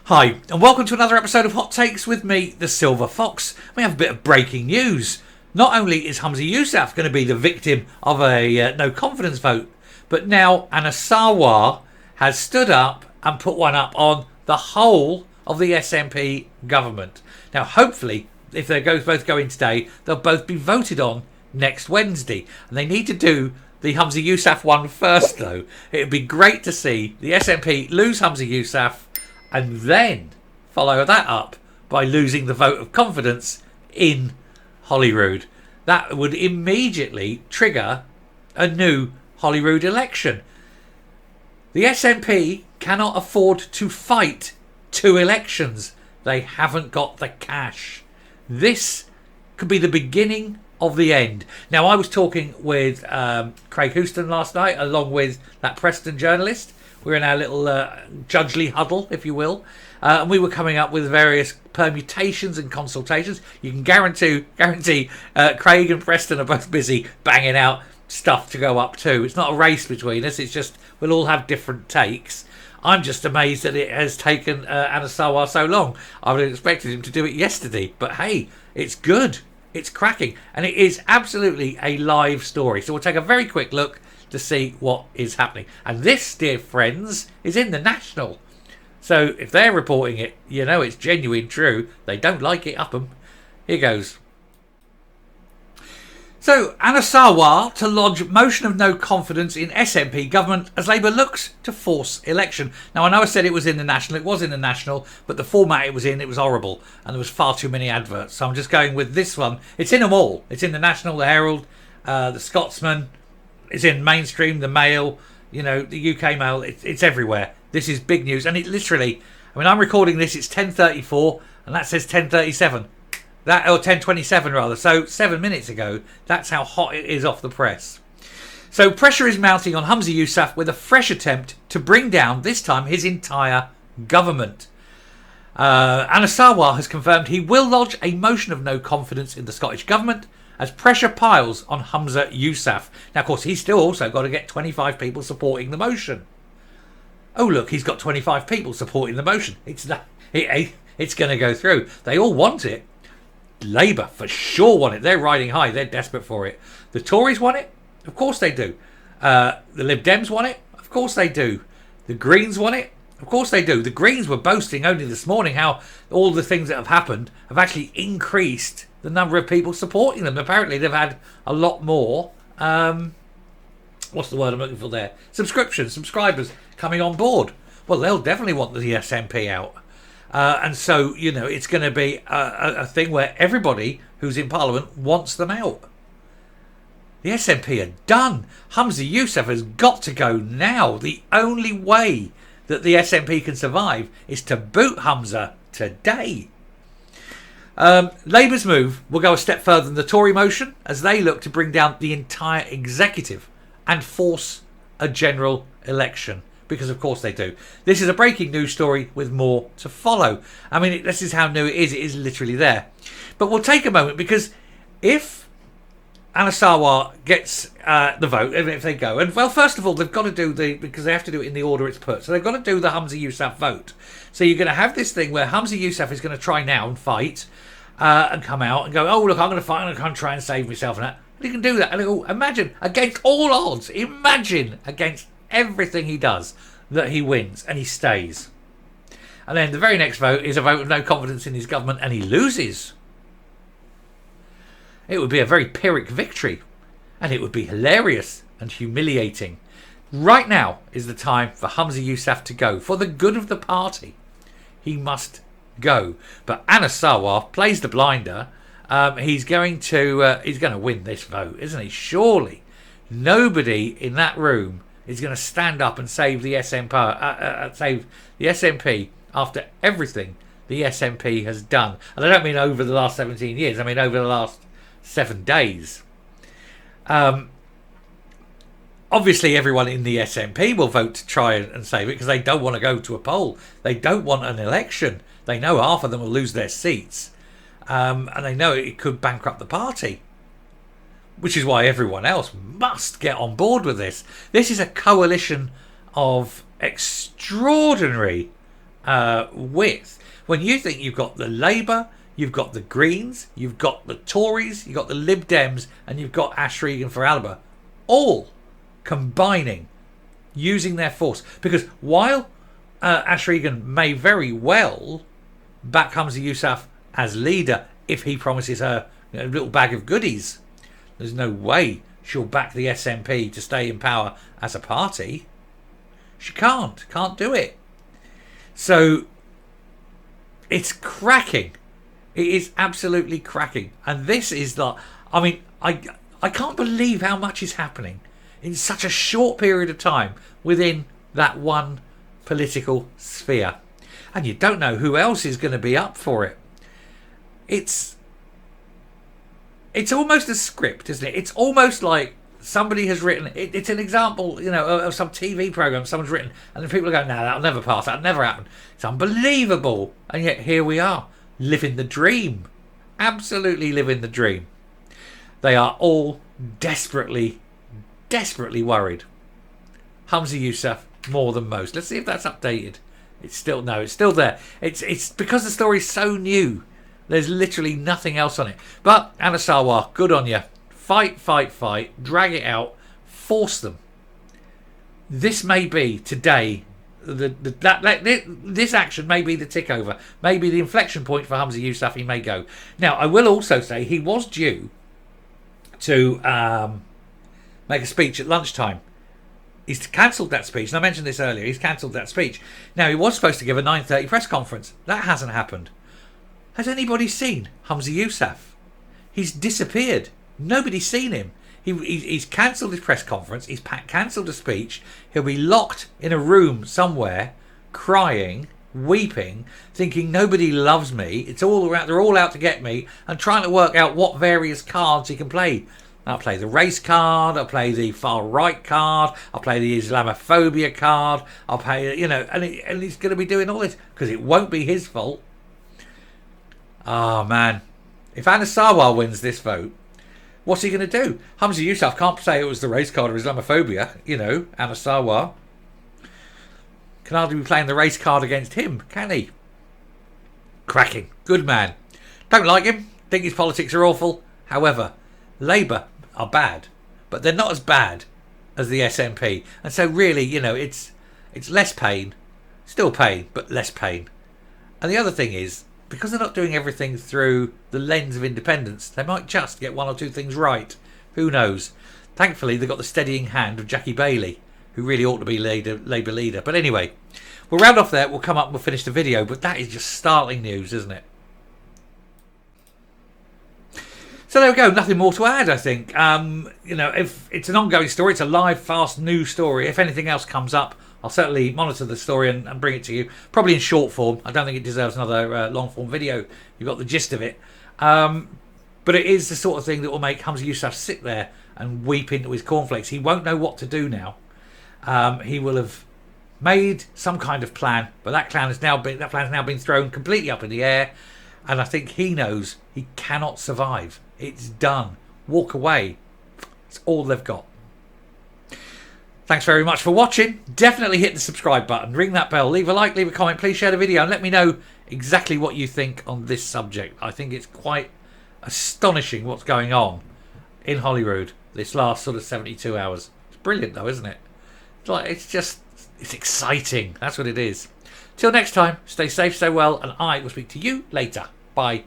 Hi, and welcome to another episode of Hot Takes with me, the Silver Fox. We have a bit of breaking news. Not only is Humza Yousaf going to be the victim of a no confidence vote, but now Sarwar has stood up and put one up on the whole of the SNP government. Now, hopefully, if they both go in today, they'll both be voted on next Wednesday. And they need to do the Humza Yousaf one first, though. It would be great to see the SNP lose Humza Yousaf and then follow that up by losing the vote of confidence in Holyrood. That would immediately trigger a new Holyrood election. The SNP cannot afford to fight two elections. They haven't got the cash. This could be the beginning of the end. Now, I was talking with Craig Houston last night, along with that Preston journalist. We're in our little judgely huddle, if you will. And we were coming up with various permutations and consultations. You can guarantee Craig and Preston are both busy banging out stuff to go up to. It's not a race between us. It's just we'll all have different takes. I'm just amazed that it has taken Sarwar so long. I would have expected him to do it yesterday. But hey, it's good. It's cracking. And it is absolutely a live story. So we'll take a very quick look to see what is happening. And this, dear friends, is in the National. So if they're reporting it, you know it's genuine true. They don't like it up them. Here goes. So, Sarwar to lodge motion of no confidence in SNP government as Labour looks to force election. Now, I know I said it was in the National. It was in the National, but the format it was horrible. And there was far too many adverts. So I'm just going with this one. It's in them all. It's in the National, the Herald, the Scotsman. It's in Mainstream, the Mail, the UK Mail. It's everywhere. This is big news. And it literally, I'm recording this. It's 10:34 and that says 10:37. Or 10:27 rather. So 7 minutes ago. That's how hot it is off the press. So pressure is mounting on Humza Yousaf with a fresh attempt to bring down, this time, his entire government. Sarwar has confirmed he will lodge a motion of no confidence in the Scottish government as pressure piles on Humza Yousaf. Now, of course, he's still also got to get 25 people supporting the motion. Oh, look, he's got 25 people supporting the motion. It's going to go through. They all want it. Labour, for sure, want it. They're riding high. They're desperate for it. The Tories want it. Of course they do. The Lib Dems want it. Of course they do. The Greens want it. Of course they do. The Greens were boasting only this morning how all the things that have happened have actually increased the number of people supporting them. Apparently they've had a lot more, what's the word I'm looking for there? Subscribers coming on board. Well, they'll definitely want the SNP out. And so, it's going to be a thing where everybody who's in Parliament wants them out. The SNP are done. Humza Yousaf has got to go now. The only way that the SNP can survive is to boot Humza today. Labour's move will go a step further than the Tory motion as they look to bring down the entire executive and force a general election. Because of course they do. This is a breaking news story with more to follow. This is how new it is. It is literally there. But we'll take a moment because if Sarwar gets the vote, if they go, and well, first of all, they've got to do because they have to do it in the order it's put. So they've got to do the Humza Yousaf vote. So you're going to have this thing where Humza Yousaf is going to try now and fight and come out and go, oh, look, I'm going to fight. I'm going to come try and save myself and that. And he can do that. And imagine, against all odds, against everything he does, that he wins and he stays. And then the very next vote is a vote of no confidence in his government and he loses. It would be a very Pyrrhic victory and it would be hilarious and humiliating. Right now is the time for Humza Yousaf to go. For the good of the party, he must go. But Sarwar plays the blinder. He's going to win this vote, isn't he? Surely nobody in that room is going to stand up and save the SNP after everything the SNP has done. And I don't mean over the last 17 years. I mean over the last 7 days. Obviously, everyone in the SNP will vote to try and save it because they don't want to go to a poll. They don't want an election. They know half of them will lose their seats. And they know it could bankrupt the party. Which is why everyone else must get on board with this. This is a coalition of extraordinary with. When you think you've got the Labour, you've got the Greens, you've got the Tories, you've got the Lib Dems, and you've got Ash Regan for Alba, all combining, using their force. Because while Ash Regan may very well back Humza Yousaf as leader if he promises her a little bag of goodies, there's no way she'll back the SNP to stay in power as a party. She can't do it. So it's cracking. It is absolutely cracking. And this is the, I mean, I can't believe how much is happening in such a short period of time within that one political sphere. And you don't know who else is going to be up for it. It's almost a script, isn't it? It's almost like somebody has written, it's an example, of some TV program someone's written, and then people are going, no, that'll never pass, that'll never happen. It's unbelievable. And yet here we are, living the dream. Absolutely living the dream. They are all desperately worried. Humza Yousaf more than most. Let's see if that's updated. It's still there. It's because the story's so new. There's literally nothing else on it. But Anna Sarwar, good on you. Fight. Drag it out. Force them. This may be today. This action may be the tick over. Maybe the inflection point for Humza Yousaf. He may go. Now, I will also say he was due to make a speech at lunchtime. He's cancelled that speech. And I mentioned this earlier. He's cancelled that speech. Now, he was supposed to give a 9:30 press conference. That hasn't happened. Has anybody seen Humza Yousaf? He's disappeared. Nobody's seen him. He's cancelled his press conference. He's cancelled a speech. He'll be locked in a room somewhere, crying, weeping, thinking nobody loves me. It's all around. They're all out to get me, and trying to work out what various cards he can play. I'll play the race card. I'll play the far right card. I'll play the Islamophobia card. I'll play, and he's going to be doing all this because it won't be his fault. Oh, man. If Anna Sarwar wins this vote, what's he going to do? Humza Yousaf can't say it was the race card or Islamophobia. Anna Sarwar can hardly be playing the race card against him, can he? Cracking. Good man. Don't like him. Think his politics are awful. However, Labour are bad. But they're not as bad as the SNP. And so really, it's less pain. Still pain, but less pain. And the other thing is, because they're not doing everything through the lens of independence, they might just get one or two things right. Who knows? Thankfully, they've got the steadying hand of Jackie Bailey, who really ought to be Labour leader. But anyway, we'll round off there. We'll come up and we'll finish the video. But that is just startling news, isn't it? So there we go. Nothing more to add, I think. If it's an ongoing story, it's a live, fast news story. If anything else comes up, I'll certainly monitor the story and bring it to you. Probably in short form. I don't think it deserves another long form video. You've got the gist of it. But it is the sort of thing that will make Humza Yousaf sit there and weep into his cornflakes. He won't know what to do now. He will have made some kind of plan, but that plan has now been thrown completely up in the air. And I think he knows he cannot survive. It's done. Walk away. It's all they've got. Thanks very much for watching. Definitely hit the subscribe button, ring that bell, leave a like, leave a comment, please share the video and let me know exactly what you think on this subject. I think it's quite astonishing what's going on in Holyrood this last sort of 72 hours. It's brilliant though, isn't it? It's exciting. That's what it is. Till next time, stay safe, stay well, and I will speak to you later. Bye.